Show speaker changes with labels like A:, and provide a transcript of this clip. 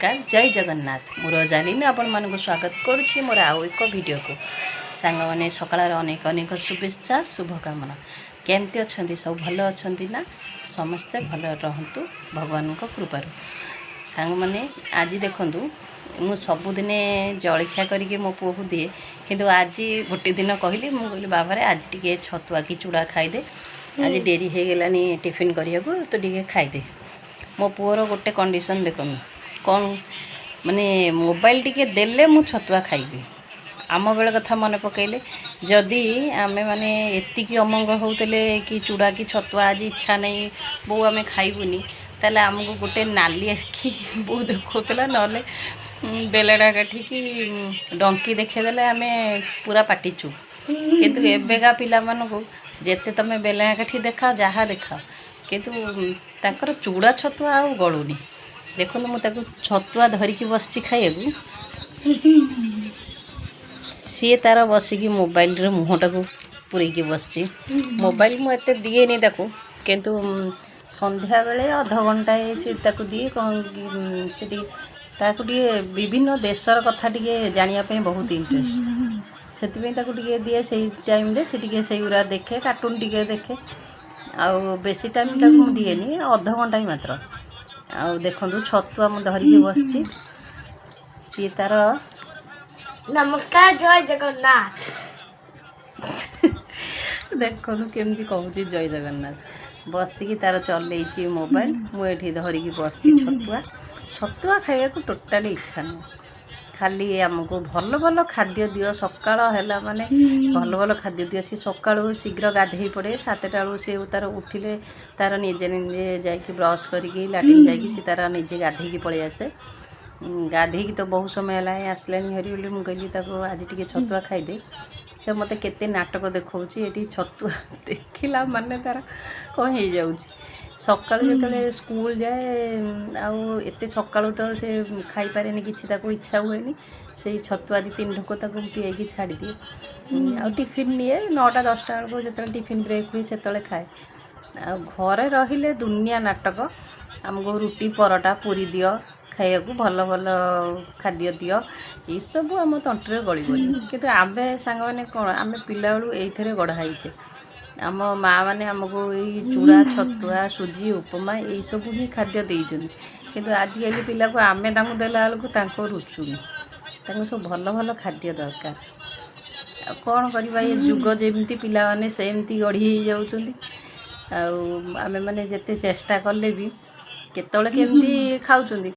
A: नमस्कार जय जगन्नाथ मु रोजालिन आपण मानक स्वागत करुच्ची मोर आउ एक वीडियो को सांग मैंने सकाळ अनेक अनेक शुभेच्छा शुभकामना केमती अच्छा सब भल अच्छा ना समस्ते भल रहतु भगवान को कृपार सांग मैंने आज देखूँ मु सबुदिने जलखिया करके मो पुओ को दिए किंतु आज गोटे दिन कहली मुझे कहली बाबा आज टे छतुआ कि चूड़ा खाईदे आज डेरी हो गलानी टिफिन करने को तो टे खाईदे मो पुओर गोटे कंडीशन देखो कौन माने मोबाइल टिके देले मु छतुआ खाइबी आम बेले कथा मन पकईले जदि आमे माने एतिकी अमंग होते कि चूड़ा कि छतुआ आज इच्छा नहीं बो आमे खाइबुनी ताले आमको गोटे नाली आखि बो देखौतला नले बेलड़ा काठी कि डंकी देखेदेले आमे पूरा पाटी चुप किंतु एबेगा पिला मानको जेते तमे बेलड़ा काठी देखाओ जहाँ देखाओ किंतु ताकर चूड़ा छतुआ आ गलुनी देखो मुझे छतुआ धरिकी बसची खाइबू सी तार बसिकी मोबाइल रे मुहटा को पूरेकी बसची मोबाइल मुझे दिए नहीं ताकू किंतु संध्या बेले अध घंटा से दिए कौन से विभिन्न देशर कथा टे जानापी बहुत इंटरेस्ट से दिए से टाइम से से गुरा देखे कार्टून टे देखे आउ बेसी टाइम तक दिएनी अध घंटा ही मात्र आउ देखु छतुआ मु धरिकी बसची सी तार
B: नमस्कार जय जगन्नाथ
A: देखु केमती कहूँ जय जगन्नाथ बसिकी तार चल मोबाइल मुझे धरिकी बसची छतुआ खाइबा को टोटाली इच्छा नहीं खाली आमको भल भल खाद्य दियो सकाळ हैला माने भल भल खाद्य दियो सी सकाळू शीघ्र गाधेई पड़े 7टा बेलू से तार उठिले तार निजे निजे जाइए ब्रश करिकी लाट्रिन जाइए सी तार निजे गाधेई पड़े आसे गाधेई तो बहुत समय है आसलानी हरी बोली मुझे कहली आज टे छतुआ खाईदे से मत केते नाटक देखौची एटी छतुआ देखिला माने तार कौन हो जाउची सकाल जो स्कूल जाए आउ एते सकालू तो से खाई पारे किसी इच्छा हुए से छतुआ 2-3 ढोक पीएकी छाड़ी दिए आ टिफिन निए 9टा 10टा बेलू जो टिफिन ब्रेक हुए से खाए आ घरे रहिले दुनिया नाटक आमको रुटी परोटा पूरी दियो खाइया भल भल खाद्य दियो ये सब आम तंट्रे गलबनी किंतु आमे सांग मैंने कौन आम पिला बेलू ये गढ़ाईचे आम माँ मैंने आमको ये चूड़ा छतुआ सुजी उपमा यही सब ही खाद्य देइछन किंतु आजिकल पिला को आमे देला बेलू रुचुनी सब भल भल खाद्य दरकार कौन करवा ये जुग जमती पिला माने सेमती गढ़ी जाउछंती आउ आमे माने जेते चेष्टा कले भी केतले केमती खाउछंती।